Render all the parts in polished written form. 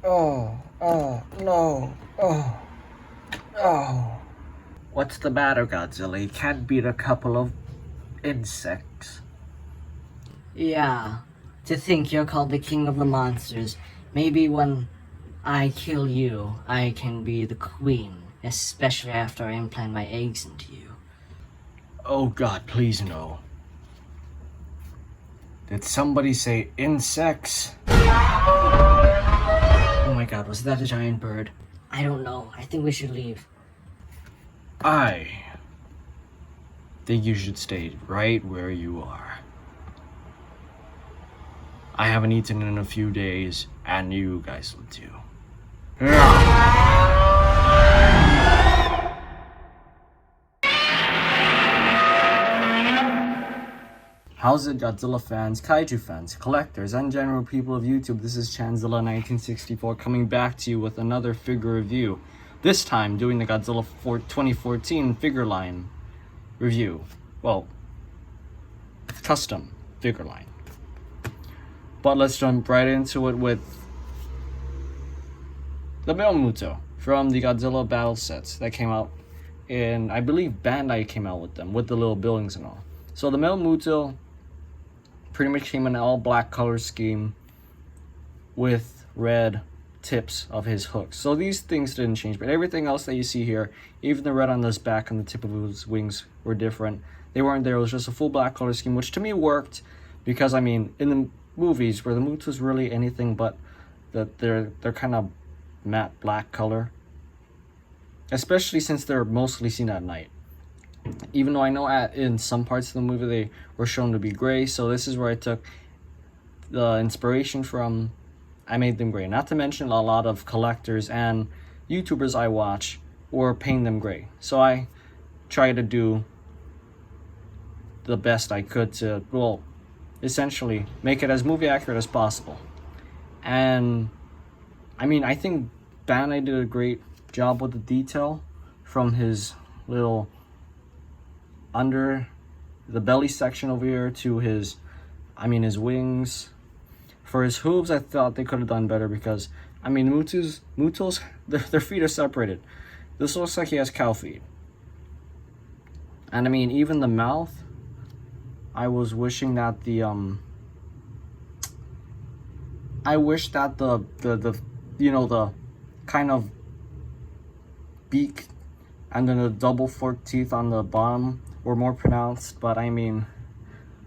No. Oh. What's the matter, Godzilla? You can't beat a couple of insects. Yeah, to think you're called the king of the monsters. Maybe when I kill you, I can be the queen, especially after I implant my eggs into you. Oh God, please no. Did somebody say insects? Oh my god, was that a giant bird? I don't know. I think we should leave. I think you should stay right where you are. I haven't eaten in a few days, and you guys will too. How's it, Godzilla fans, kaiju fans, collectors, and general people of YouTube? This is Chanzilla1964 coming back to you with another figure review. This time doing the Godzilla 2014 figure line review. Well, custom figure line. But let's jump right into it with the male Muto from the Godzilla battle sets that came out in, I believe Bandai came out with them, with the little buildings and all. So the male Muto pretty much came in an all black color scheme with red tips of his hooks. So these things didn't change, but everything else that you see here, even the red on his back and the tip of his wings were different. They weren't there. It was just a full black color scheme, which to me worked because, I mean, in the movies where the Muto's really anything but that they're kind of matte black color, especially since they're mostly seen at night. Even though I know in some parts of the movie they were shown to be gray, so this is where I took the inspiration from. I made them gray. Not to mention a lot of collectors and YouTubers I watch were painting them gray. So I tried to do the best I could to, well, essentially make it as movie accurate as possible. And I mean, I think Bandai did a great job with the detail from his little under the belly section over here to his, his wings. For his hooves, I thought they could have done better because, I mean, Muto's their feet are separated. This looks like he has cow feet. And I mean, even the mouth, I was wishing that I wish that the kind of beak and then the double forked teeth on the bottom were more pronounced, but I mean,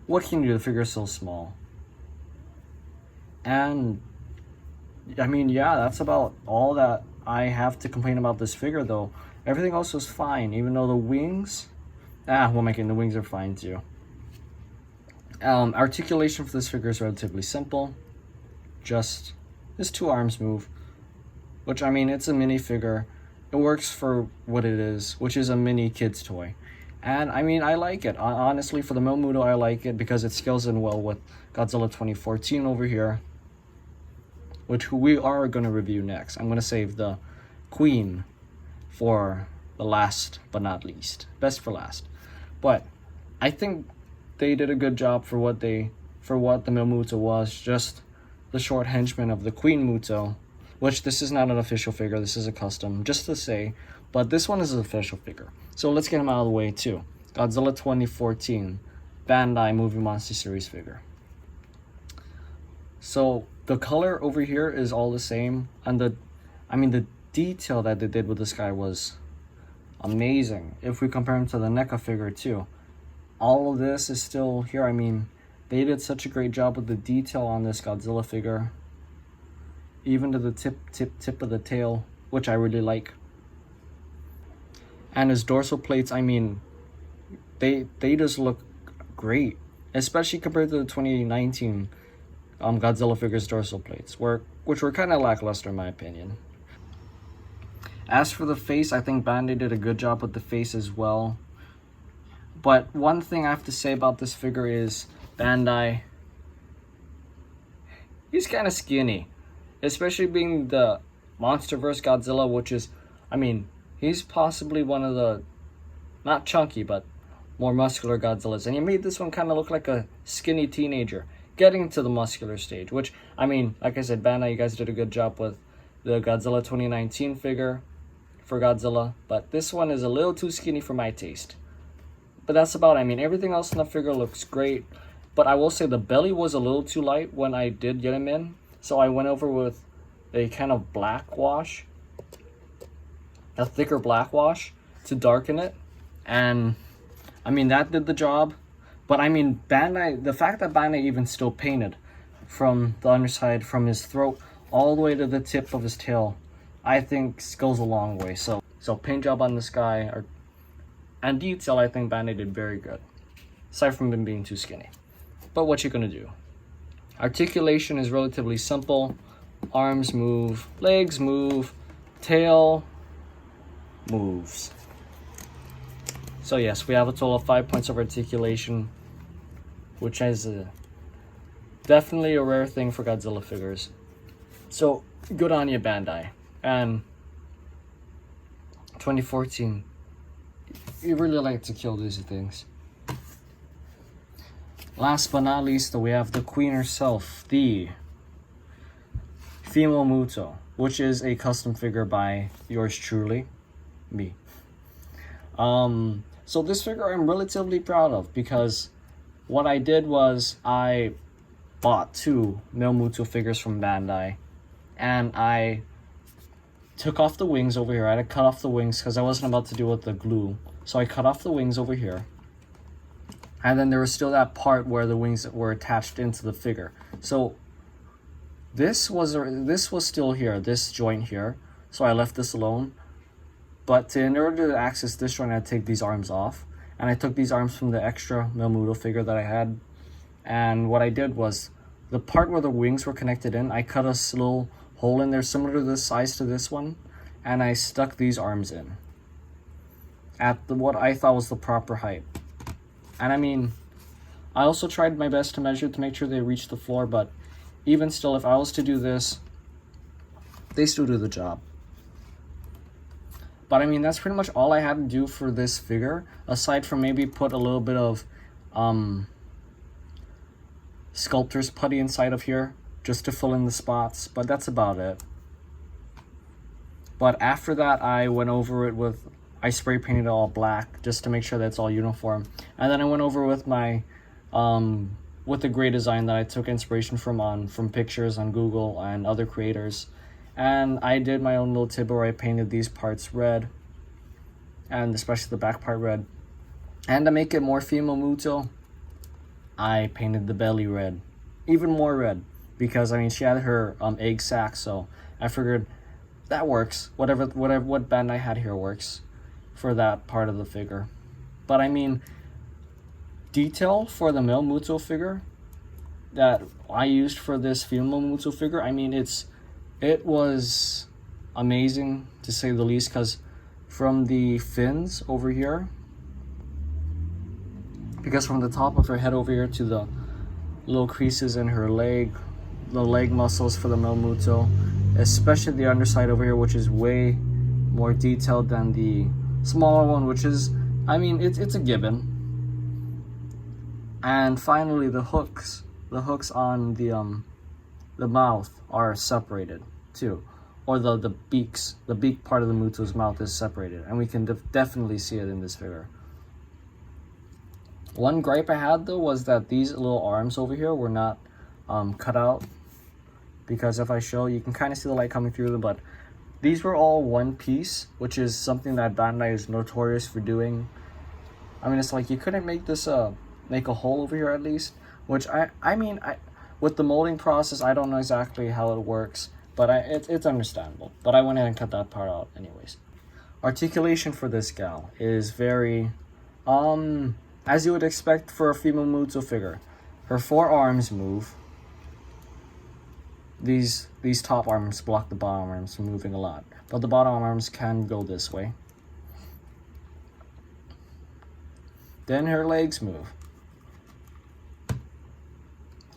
what can you do? The figure is so small. And I mean, yeah, that's about all that I have to complain about this figure, though. Everything else was fine, even though the wings, the wings are fine too. Articulation for this figure is relatively simple. Just this two arms move, which, I mean, it's a mini figure. It works for what it is, which is a mini kid's toy. And I mean, I like it. Honestly, for the male Muto, I like it because it scales in well with Godzilla 2014 over here, which we are going to review next. I'm going to save the Queen for the last but not least. Best for last. But I think they did a good job for what the male Muto was. Just the short henchman of the Queen Muto, which this is not an official figure. This is a custom, just to say. But this one is an official figure. So let's get him out of the way too. Godzilla 2014 Bandai Movie Monster Series figure. So the color over here is all the same, and the detail that they did with this guy was amazing. If we compare him to the NECA figure too, all of this is still here. I mean, they did such a great job with the detail on this Godzilla figure, even to the tip of the tail, which I really like. And his dorsal plates, I mean, they just look great, especially compared to the 2019 Godzilla figure's dorsal plates, which were kind of lackluster in my opinion. As for the face, I think Bandai did a good job with the face as well. But one thing I have to say about this figure is Bandai, he's kind of skinny, especially being the MonsterVerse Godzilla, which is, I mean, he's possibly one of the, not chunky, but more muscular Godzillas. And he made this one kind of look like a skinny teenager, getting to the muscular stage, which, I mean, like I said, Bandai, you guys did a good job with the Godzilla 2019 figure for Godzilla, but this one is a little too skinny for my taste. But that's about it. I mean, everything else in the figure looks great, but I will say the belly was a little too light when I did get him in, so I went over with a kind of black wash, a thicker black wash to darken it, and I mean that did the job. But I mean, Bandai, the fact that Bandai even still painted from the underside, from his throat all the way to the tip of his tail, I think goes a long way. So paint job on this guy, and detail, I think Bandai did very good, aside from him being too skinny. But what you gonna do? Articulation is relatively simple. Arms move, legs move, tail moves. So yes, we have a total of 5 points of articulation, which is definitely a rare thing for Godzilla figures. So good on you, Bandai. And 2014, you really like to kill these things. Last but not least, we have the queen herself, the female Muto, which is a custom figure by yours truly, me. So this figure I'm relatively proud of, because what I did was I bought 2 male Muto figures from Bandai, and I took off the wings over here. I had to cut off the wings because I wasn't about to deal with the glue, so I cut off the wings over here, and then there was still that part where the wings were attached into the figure. So this was still here, this joint here, so I left this alone. But in order to access this joint, I had to take these arms off. And I took these arms from the extra Muto figure that I had. And what I did was, the part where the wings were connected in, I cut a little hole in there similar to this size to this one. And I stuck these arms in at what I thought was the proper height. And I mean, I also tried my best to measure to make sure they reached the floor. But even still, if I was to do this, they still do the job. But I mean, that's pretty much all I had to do for this figure, aside from maybe put a little bit of sculptor's putty inside of here, just to fill in the spots, but that's about it. But after that, I went over it with, I spray painted it all black, just to make sure that it's all uniform. And then I went over with my, with the gray design that I took inspiration from pictures on Google and other creators. And I did my own little tip where I painted these parts red, and especially the back part red. And to make it more female Muto, I painted the belly red, even more red, because I mean she had her egg sac, so I figured that works. Whatever what Bandai had here works for that part of the figure. But I mean, detail for the male Muto figure that I used for this female Muto figure, I mean it was amazing, to say the least, because from the fins over here, because from the top of her head over here to the little creases in her leg, the leg muscles for the male Muto, especially the underside over here, which is way more detailed than the smaller one, which is, I mean, it's a given. And finally, the hooks on the mouth are separated too, or the beak part of the Muto's mouth is separated, and we can definitely see it in this figure. One gripe I had though was that these little arms over here were not cut out, because if I show, you can kind of see the light coming through them, but these were all one piece, which is something that Bandai is notorious for doing. I mean, it's like you couldn't make this make a hole over here at least, which I mean with the molding process, I don't know exactly how it works, but it's understandable. But I went ahead and cut that part out anyways. Articulation for this gal is very, as you would expect for a female Muto figure. Her forearms move. These top arms block the bottom arms from moving a lot, but the bottom arms can go this way. Then her legs move.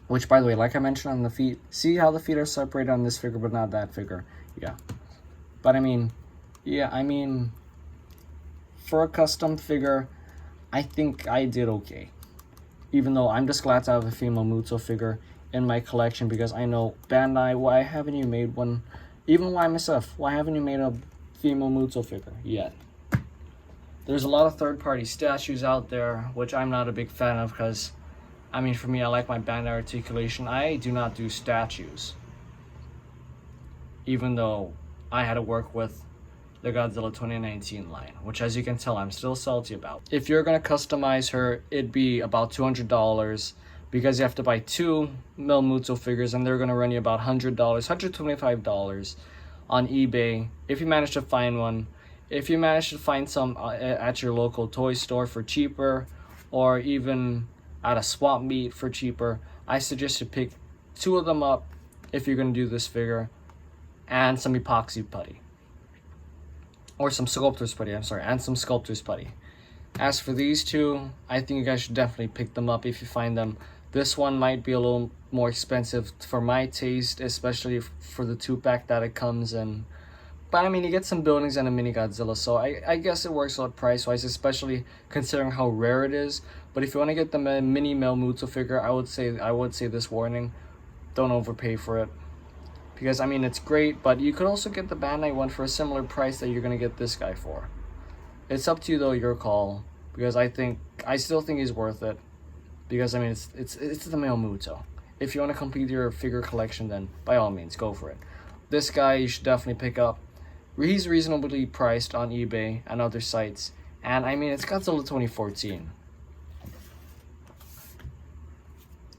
Which, by the way, like I mentioned on the feet, see how the feet are separated on this figure, but not that figure? Yeah. But I mean, yeah, I mean, for a custom figure, I think I did okay. Even though I'm just glad to have a female Muto figure in my collection, because I know Bandai, why haven't you made one Even why myself? Why haven't you made a female Muto figure yet? There's a lot of third-party statues out there, which I'm not a big fan of because, I mean, for me, I like my Bandai articulation. I do not do statues. Even though I had to work with the Godzilla 2019 line, which as you can tell, I'm still salty about. If you're gonna customize her, it'd be about $200 because you have to buy 2 Muto figures and they're gonna run you about $100, $125 on eBay if you manage to find one. If you manage to find some at your local toy store for cheaper, or even at a swap meet for cheaper, I suggest you pick 2 of them up if you're gonna do this figure, and some epoxy putty. Or some sculptor's putty, and some sculptor's putty. As for these 2, I think you guys should definitely pick them up if you find them. This one might be a little more expensive for my taste, especially for the 2-pack that it comes in. But I mean, you get some buildings and a mini Godzilla, so I guess it works out price-wise, especially considering how rare it is. But if you want to get the mini Muto figure, I would say this warning: don't overpay for it. Because, I mean, it's great, but you could also get the Bandai one for a similar price that you're going to get this guy for. It's up to you, though, your call. Because I still think he's worth it. Because, I mean, it's the male Muto. If you want to complete your figure collection, then by all means, go for it. This guy you should definitely pick up. He's reasonably priced on eBay and other sites. And, I mean, it's Godzilla 2014.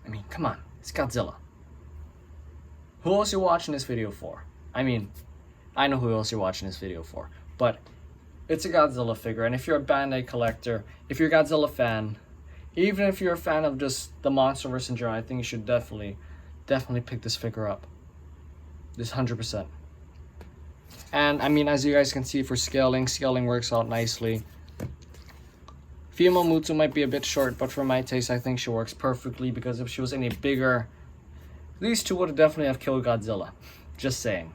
I mean, come on. It's Godzilla. Who else you watching this video for? I mean, I know who else you're watching this video for, but it's a Godzilla figure, and if you're a Bandai collector, if you're a Godzilla fan, even if you're a fan of just the MonsterVerse in general, I think you should definitely pick this figure up. This 100%. And I mean, as you guys can see, for scaling works out nicely. Female Muto might be a bit short, but for my taste, I think she works perfectly, because if she was any bigger, these 2 would definitely have killed Godzilla. Just saying.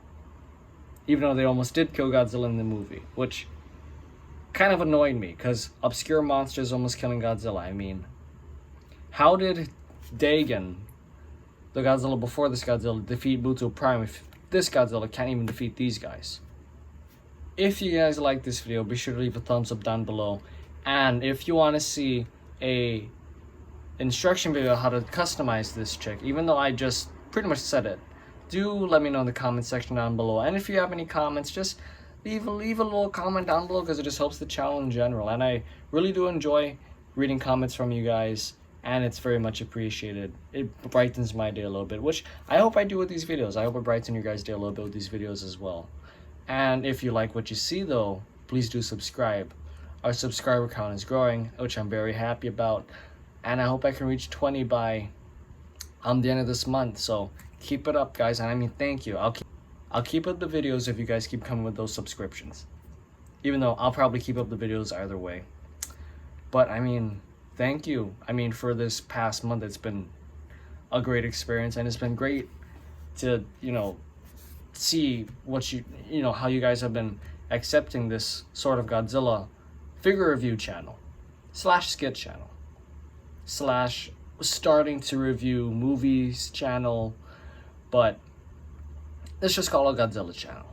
Even though they almost did kill Godzilla in the movie. Which kind of annoyed me, because obscure monsters almost killing Godzilla. I mean, how did Dagon, the Godzilla before this Godzilla, defeat Muto Prime if this Godzilla can't even defeat these guys? If you guys like this video, be sure to leave a thumbs up down below. And if you want to see a instruction video how to customize this chick, even though I just pretty much said it, do let me know in the comment section down below. And if you have any comments, just leave a little comment down below, because it just helps the channel in general, and I really do enjoy reading comments from you guys, and it's very much appreciated. It brightens my day a little bit, which I hope I do with these videos. I hope it brightens your guys' day a little bit with these videos as well. And if you like what you see, though, please do subscribe. Our subscriber count is growing, which I'm very happy about, and I hope I can reach 20 by the end of this month. So keep it up, guys, and I mean, thank you. I'll keep up the videos if you guys keep coming with those subscriptions, even though I'll probably keep up the videos either way. But I mean, thank you. I mean, for this past month, it's been a great experience, and it's been great to, you know, see what how you guys have been accepting this sort of Godzilla figure review channel / skit channel / starting to review movies channel, but let's just call it Godzilla channel.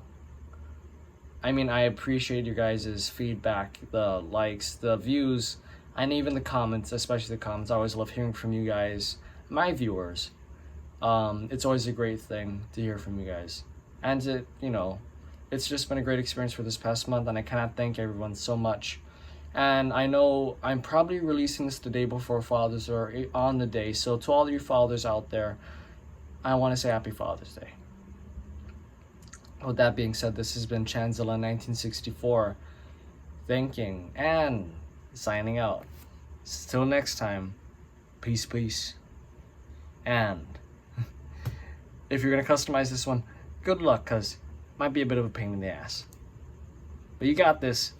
I mean, I appreciate your guys' feedback, the likes, the views, and even the comments, especially the comments. I always love hearing from you guys, my viewers. It's always a great thing to hear from you guys. And to, it's just been a great experience for this past month, and I cannot thank everyone so much. And I know I'm probably releasing this the day before Father's, or on the day, so to all you fathers out there, I want to say Happy Father's Day. With that being said, this has been Chanzilla 1964, thanking and signing out. Till next time, peace, peace. And if you're going to customize this one, good luck, because it might be a bit of a pain in the ass. But you got this.